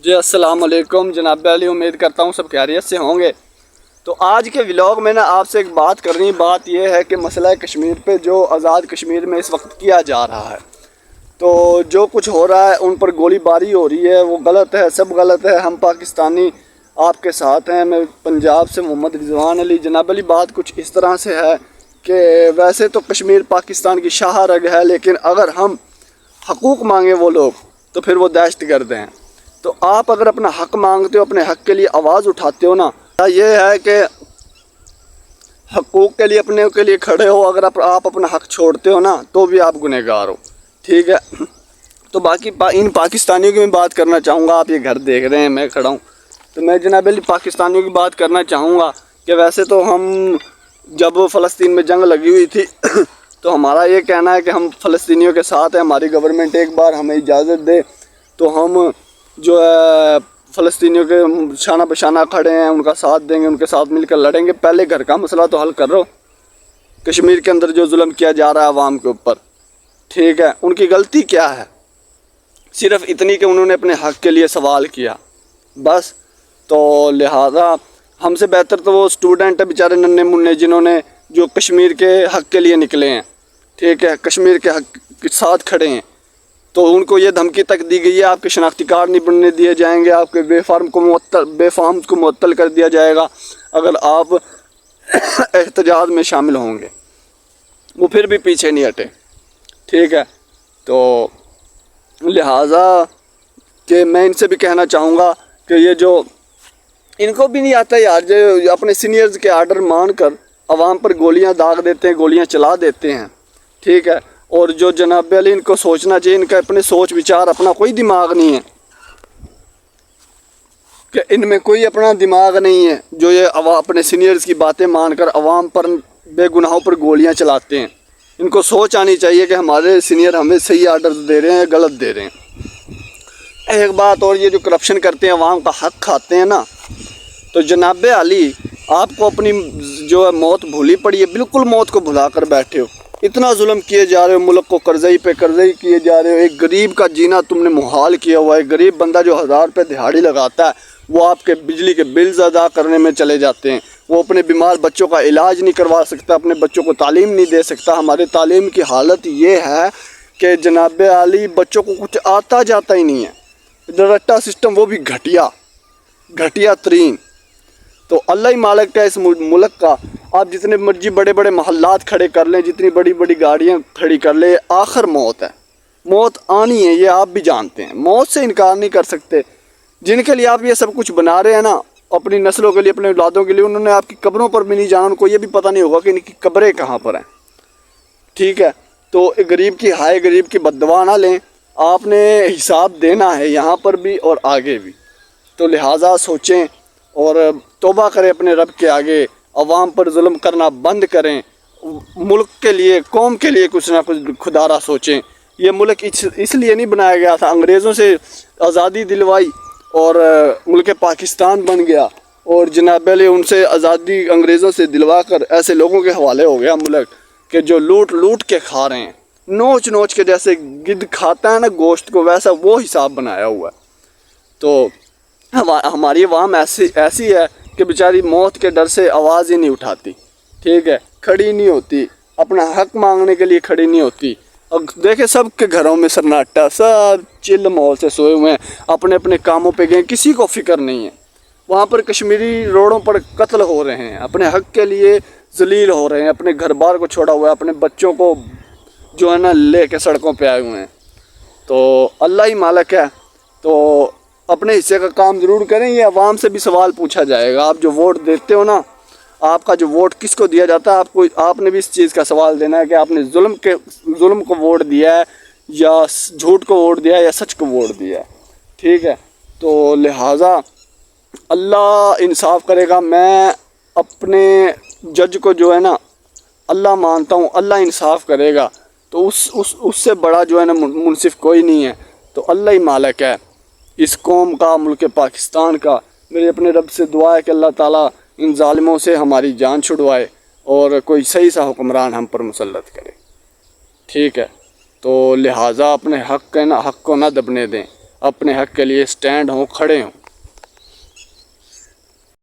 जी अस्सलाम वालेकुम जनाब अली, उम्मीद करता हूँ सब खैरियत से होंगे। तो आज के व्लॉग में ना आपसे एक बात करनी, बात यह है कि मसला कश्मीर पे जो आज़ाद कश्मीर में इस वक्त किया जा रहा है, तो जो कुछ हो रहा है, उन पर गोलीबारी हो रही है, वो गलत है, सब गलत है। हम पाकिस्तानी आपके साथ हैं। मैं पंजाब से मोहम्मद रिजवान अली। जनाब अली, बात कुछ इस तरह से है कि वैसे तो कश्मीर पाकिस्तान की शाह रग है, लेकिन अगर हम हकूक़ मांगे वो लोग तो फिर वो दहशत गर्द हैं। तो आप अगर अपना हक़ मांगते हो, अपने हक़ के लिए आवाज़ उठाते हो ना, ये है कि हकूक़ के लिए अपने के लिए खड़े हो। अगर आप अपना हक़ छोड़ते हो ना, तो भी आप गुनहगार हो। ठीक है। तो बाकी इन पाकिस्तानियों की मैं बात करना चाहूँगा। आप ये घर देख रहे हैं, मैं खड़ा हूँ, तो मैं जनाब अली पाकिस्तानियों की बात करना चाहूँगा कि वैसे तो हम जब फ़लस्तीन में जंग लगी हुई थी तो हमारा ये कहना है कि हम फ़लस्तीनियों के साथ हैं। हमारी गवर्नमेंट एक बार हमें इजाज़त दे तो हम जो है फ़लस्तीनियों के शाना बशाना खड़े हैं, उनका साथ देंगे, उनके साथ मिलकर लड़ेंगे। पहले घर का मसला तो हल करो। कश्मीर के अंदर जो जुल्म किया जा रहा है अवाम के ऊपर, ठीक है, उनकी गलती क्या है? सिर्फ़ इतनी कि उन्होंने अपने हक़ के लिए सवाल किया, बस। तो लिहाजा हमसे बेहतर तो वो स्टूडेंट है बेचारे नन्हे मुन्ने, जिन्होंने जो कश्मीर के हक़ के लिए निकले हैं, ठीक है, कश्मीर के हक़ के साथ खड़े हैं। तो उनको ये धमकी तक दी गई है, आपके शनाख्ती कार्ड नहीं बनने दिए जाएंगे, आपके बेफार्म को मुअत्तल कर दिया जाएगा अगर आप एहतजाज में शामिल होंगे। वो फिर भी पीछे नहीं हटे, ठीक है। तो लिहाजा कि मैं इनसे भी कहना चाहूँगा कि ये जो इनको भी नहीं आता यार, जो अपने सीनियर्स के आर्डर मान कर अवाम पर गोलियां दाग देते हैं, गोलियां चला देते हैं, ठीक है। और जो जनाब अली, इनको सोचना चाहिए, इनका अपने सोच विचार, अपना कोई दिमाग नहीं है, कि इनमें कोई अपना दिमाग नहीं है, जो ये अपने सीनियर्स की बातें मानकर अवाम पर बेगुनाहों पर गोलियां चलाते हैं। इनको सोच आनी चाहिए कि हमारे सीनियर हमें सही आर्डर दे रहे हैं, गलत दे रहे हैं। एक बात और, ये जो करप्शन करते हैं, अवाम का हक़ खाते हैं ना, तो जनाब अली आपको अपनी जो है मौत भूली पड़ी है, बिल्कुल मौत को भुला कर बैठे हो। इतना जुल्म किए जा रहे हो, मुल्क को कर्ज़ई पे कर्ज़ई किए जा रहे हो। एक गरीब का जीना तुमने मुहाल किया हुआ है। गरीब बंदा जो 1000 रुपये दिहाड़ी लगाता है, वो आपके बिजली के बिल्स अदा करने में चले जाते हैं। वो अपने बीमार बच्चों का इलाज नहीं करवा सकता, अपने बच्चों को तालीम नहीं दे सकता। हमारे तालीम की हालत ये है कि जनाब अली बच्चों को कुछ आता जाता ही नहीं है। रट्टा सिस्टम, वो भी घटिया तरीन। तो अल्लाह ही मालिक है इस मुल्क का। आप जितने मर्जी बड़े बड़े महल्लात खड़े कर लें, जितनी बड़ी बड़ी गाड़ियाँ खड़ी कर लें, आखिर मौत है। मौत आनी है, ये आप भी जानते हैं। मौत से इनकार नहीं कर सकते। जिनके लिए आप ये सब कुछ बना रहे हैं ना, अपनी नस्लों के लिए, अपने औलादों के लिए, उन्होंने आपकी कब्रों पर भी नहीं जाना। उनको ये भी पता नहीं होगा कि इनकी कब्रें कहाँ पर हैं, ठीक है। तो गरीब की हाय गरीब की बद्दुआ ना लें। आपने हिसाब देना है यहाँ पर भी और आगे भी। तो लिहाजा सोचें और तौबा करें अपने रब के आगे। अवाम पर जुल्म करना बंद करें। मुल्क के लिए, कौम के लिए कुछ ना कुछ खुदारा सोचें। ये मुल्क इसलिए नहीं बनाया गया था, अंग्रेज़ों से आज़ादी दिलवाई और मुल्क पाकिस्तान बन गया। और जनाब अली उनसे आज़ादी अंग्रेज़ों से दिलवा कर ऐसे लोगों के हवाले हो गया मुल्क कि जो लूट के खा रहे हैं, नोच के, जैसे गिद्ध खाता है ना गोश्त को, वैसा वो हिसाब बनाया हुआ है। तो हमारी अवाम ऐसी है कि बेचारी मौत के डर से आवाज़ ही नहीं उठाती, ठीक है, खड़ी नहीं होती, अपना हक़ मांगने के लिए खड़ी नहीं होती। और देखे सब के घरों में सन्नाटा, सब चिल माहौल से सोए हुए हैं, अपने अपने कामों पे गए, किसी को फ़िक्र नहीं है। वहाँ पर कश्मीरी रोडों पर कत्ल हो रहे हैं, अपने हक़ के लिए जलील हो रहे हैं, अपने घर बार को छोड़ा हुआ है, अपने बच्चों को जो है ना ले के सड़कों पे आए हुए हैं। तो अल्लाह ही मालिक है। तो अपने हिस्से का काम ज़रूर करें। ये अवाम से भी सवाल पूछा जाएगा। आप जो वोट देते हो ना, आपका जो वोट किसको दिया जाता है, आपने भी इस चीज़ का सवाल देना है कि आपने जुल्म को वोट दिया है, या झूठ को वोट दिया है, या सच को वोट दिया है, ठीक है। तो लिहाजा अल्लाह इंसाफ करेगा। मैं अपने जज को जो है ना अल्लाह मानता हूँ, अल्लाह इंसाफ करेगा। तो उससे बड़ा जो है ना मुनसिफ कोई नहीं है। तो अल्लाह ही मालिक है इस कौम का, मुल्क पाकिस्तान का। मेरे अपने रब से दुआ है कि अल्लाह ताला इन ज़ालिमों से हमारी जान छुड़वाए और कोई सही सा हुक्मरान हम पर मुसल्लत करे, ठीक है। तो लिहाजा अपने हक़ को ना दबने दें। اپنے حق کے لیے سٹینڈ ہوں، کھڑے ہوں.